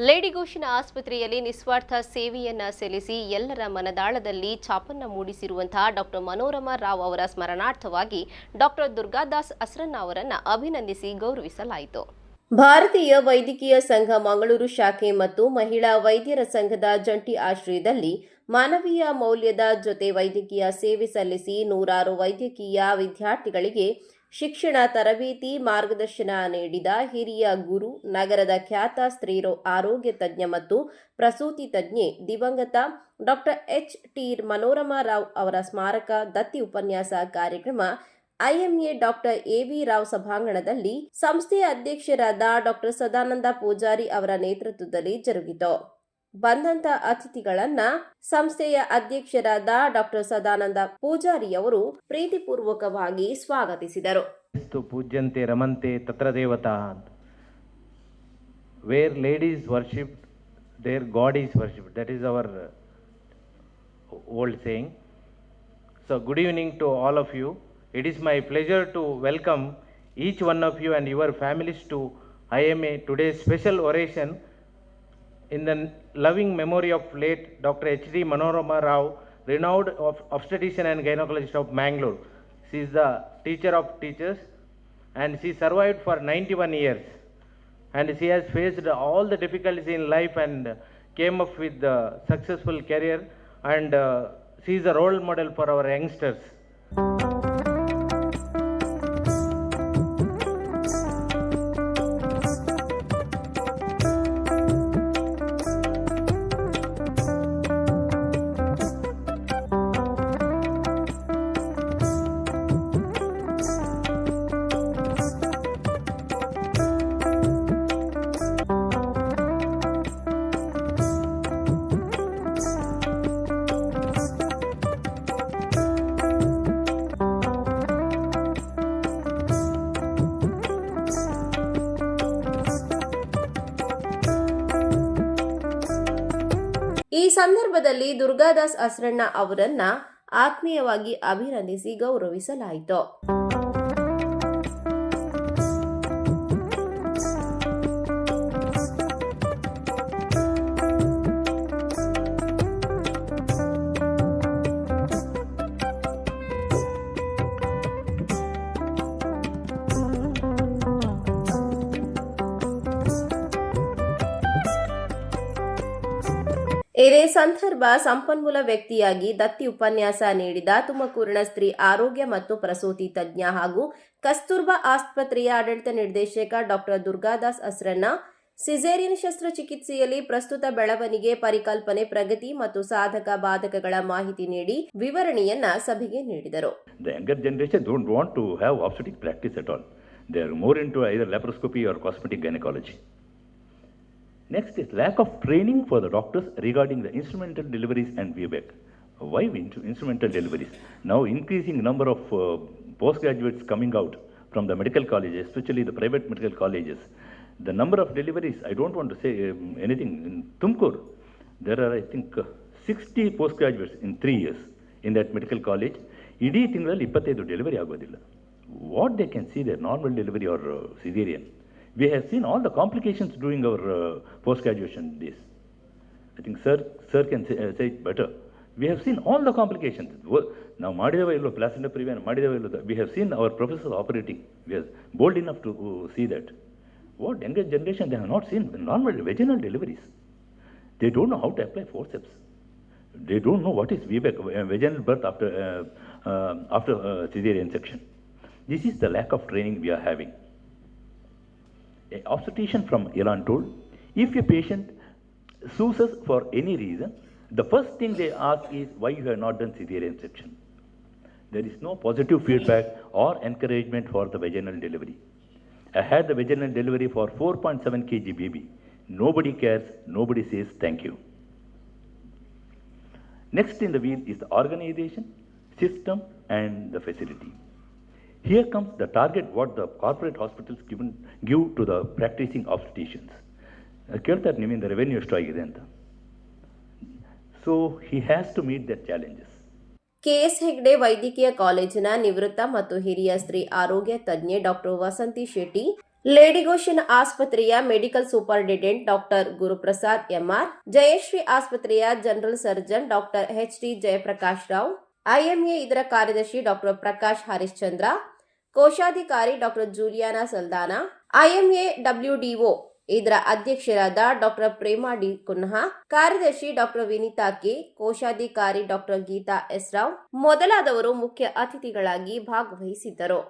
ಲೇಡಿಗೋಶಿನ ಆಸ್ಪತ್ರೆಯಲ್ಲಿ ನಿಸ್ವಾರ್ಥ ಸೇವೆಯನ್ನ ಸಲ್ಲಿಸಿ ಎಲ್ಲರ ಮನದಾಳದಲ್ಲಿ ಛಾಪನ್ನ ಮೂಡಿಸಿರುವಂತಹ ಡಾಕ್ಟರ್ ಮನೋರಮಾ ರಾವ್ ಅವರ ಸ್ಮರಣಾರ್ಥವಾಗಿ ಡಾಕ್ಟರ್ ದುರ್ಗಾದಾಸ್ ಅಸ್ರನ್ನ ಅವರನ್ನ ಅಭಿನಂದಿಸಿ ಗೌರವಿಸಲಾಯಿತು. ಭಾರತೀಯ ವೈದ್ಯಕೀಯ ಸಂಘ ಮಂಗಳೂರು ಶಾಖೆ ಮತ್ತು ಮಹಿಳಾ ವೈದ್ಯರ ಸಂಘದ ಜಂಟಿ ಆಶ್ರಯದಲ್ಲಿ ಮಾನವೀಯ ಮೌಲ್ಯದ ಜೊತೆ ವೈದ್ಯಕೀಯ ಸೇವೆ ಸಲ್ಲಿಸಿ ನೂರಾರು ವೈದ್ಯಕೀಯ ವಿದ್ಯಾರ್ಥಿಗಳಿಗೆ ಶಿಕ್ಷಣ ತರಬೇತಿ ಮಾರ್ಗದರ್ಶನ ನೀಡಿದ ಹಿರಿಯ ಗುರು, ನಗರದ ಖ್ಯಾತ ಸ್ತ್ರೀ ಆರೋಗ್ಯ ತಜ್ಞ ಮತ್ತು ಪ್ರಸೂತಿ ತಜ್ಞೆ ದಿವಂಗತ ಡಾಕ್ಟರ್ ಎಚ್.ಟಿ. ಮನೋರಮಾ ರಾವ್ ಅವರ ಸ್ಮಾರಕ ದತ್ತಿ ಉಪನ್ಯಾಸ ಕಾರ್ಯಕ್ರಮ ಐಎಂಎ ಡಾಕ್ಟರ್ ಎ.ವಿ. ರಾವ್ ಸಭಾಂಗಣದಲ್ಲಿ ಸಂಸ್ಥೆಯ ಅಧ್ಯಕ್ಷರಾದ ಡಾಕ್ಟರ್ ಸದಾನಂದ ಪೂಜಾರಿ ಅವರ ನೇತೃತ್ವದಲ್ಲಿ ಜರುಗಿತು. ಬಂದಂತ ಅತಿಥಿಗಳನ್ನ ಸಂಸ್ಥೆಯ ಅಧ್ಯಕ್ಷರಾದ ಡಾಕ್ಟರ್ ಸದಾನಂದ ಪೂಜಾರಿಯವರು ಪ್ರೀತಿಪೂರ್ವಕವಾಗಿ ಸ್ವಾಗತಿಸಿದರು. ಪೂಜ್ಯಂತೆ ರಮಂತೆ ತತ್ರ ದೇವತಾ, where ladies worship there god is worship. That is our old saying. So good evening to all of you. It is my pleasure to welcome each one of you and your families to IMA today's special oration in the loving memory of late Dr. H.D. Manorama Rao, renowned obstetrician and gynecologist of Mangalore. She is the teacher of teachers and she survived for 91 years and she has faced all the difficulties in life and came up with a successful career, and she is a role model for our youngsters. ಈ ಸಂದರ್ಭದಲ್ಲಿ ದುರ್ಗಾದಾಸ್ ಅಸ್ರಣ್ಣ ಅವರನ್ನ ಆತ್ಮೀಯವಾಗಿ ಅಭಿನಂದಿಸಿ ಗೌರವಿಸಲಾಯಿತು. ಇದೇ ಸಂದರ್ಭ ಸಂಪನ್ಮೂಲ ವ್ಯಕ್ತಿಯಾಗಿ ದತ್ತಿ ಉಪನ್ಯಾಸ ನೀಡಿದ ತುಮಕೂರಿನ ಸ್ತ್ರೀ ಆರೋಗ್ಯ ಮತ್ತು ಪ್ರಸೂತಿ ತಜ್ಞ ಹಾಗೂ ಕಸ್ತೂರ್ಬಾ ಆಸ್ಪತ್ರೆಯ ಆಡಳಿತ ನಿರ್ದೇಶಕ ಡಾಕ್ಟರ್ ದುರ್ಗಾದಾಸ್ ಅಸ್ರನ್ನ ಸಿಸೇರಿಯನ್ ಶಸ್ತ್ರಚಿಕಿತ್ಸೆಯಲ್ಲಿ ಪ್ರಸ್ತುತ ಬೆಳವಣಿಗೆ, ಪರಿಕಲ್ಪನೆ, ಪ್ರಗತಿ ಮತ್ತು ಸಾಧಕ ಬಾಧಕಗಳ ಮಾಹಿತಿ ನೀಡಿ ವಿವರಣೆಯನ್ನ ಸಭೆಗೆ ನೀಡಿದರು. The younger generation don't want to have obstetric practice at all. They are more into either laparoscopy or cosmetic gynecology. Next is lack of training for the doctors regarding the instrumental deliveries and VBAC. Why instrumental deliveries? Now increasing number of postgraduates coming out from the medical colleges, especially the private medical colleges. The number of deliveries, I don't want to say anything. In Tumkur, there are I think 60 postgraduates in 3 years in that medical college. Idi tingalali 25 delivery agodilla. What they can see their normal delivery or cesarean. We have seen all the complications during our post-graduation days. I think sir can say it better. We have seen all the complications. Now, placenta previa, we have seen our professors operating. We are bold enough to see that. What younger generation, they have not seen normal vaginal deliveries. They don't know how to apply forceps. They don't know what is VBAC, vaginal birth after cesarean section. This is the lack of training we are having. An obstetrician from Iran told, if a patient sues us for any reason, the first thing they ask is why you have not done cesarean section. There is no positive feedback or encouragement for the vaginal delivery. I had the vaginal delivery for 4.7 kg baby. Nobody cares, nobody says thank you. Next in the wheel is the organization, system and the facility. Here comes the target what the corporate hospitals give to the practicing obstetricians. ಕೇಳ್ತಾರೆ ನಿಮ್ಮಿಂದ revenue ಎಷ್ಟು ಆಗಿದೆ ಅಂತ. So he has to meet their challenges. KS Hegde ವೈದ್ಯಕೀಯ ಕಾಲೇಜಿನ ನಿವೃತ್ತ ಮತ್ತು ಹಿರಿಯ ಸ್ತ್ರೀ ಆರೋಗ್ಯ ತಜ್ಞೆ ಡಾಕ್ಟರ್ ವಸಂತಿ ಶೆಟ್ಟಿ, ಲೇಡಿಗೋಷನ್ ಆಸ್ಪತ್ರೆಯ medical superintendent doctor Guruprasad MR, Jayashree ಆಸ್ಪತ್ರೆಯ general surgeon doctor HD. Jayaprakash Rao, IMA ಇದರ ಕಾರ್ಯದರ್ಶಿ ಡಾಕ್ಟರ್ ಪ್ರಕಾಶ್ ಹರಿಶ್ಚಂದ್ರ, ಕೋಶಾಧಿಕಾರಿ ಡಾಕ್ಟರ್ ಜೂಲಿಯಾನಾ ಸಲ್ದಾನಾ, ಐಎಂಎ ಡಬ್ಲ್ಯೂಡಿಒ ಇದರ ಅಧ್ಯಕ್ಷರಾದ ಡಾಕ್ಟರ್ ಪ್ರೇಮಾ ಡಿ ಕುನ್ಹಾ, ಕಾರ್ಯದರ್ಶಿ ಡಾಕ್ಟರ್ ವಿನಿತಾ ಕೆ, ಕೋಶಾಧಿಕಾರಿ ಡಾಕ್ಟರ್ ಗೀತಾ ಎಸ್ ರಾವ್ ಮೊದಲಾದವರು ಮುಖ್ಯ ಅತಿಥಿಗಳಾಗಿ ಭಾಗವಹಿಸಿದ್ದರು.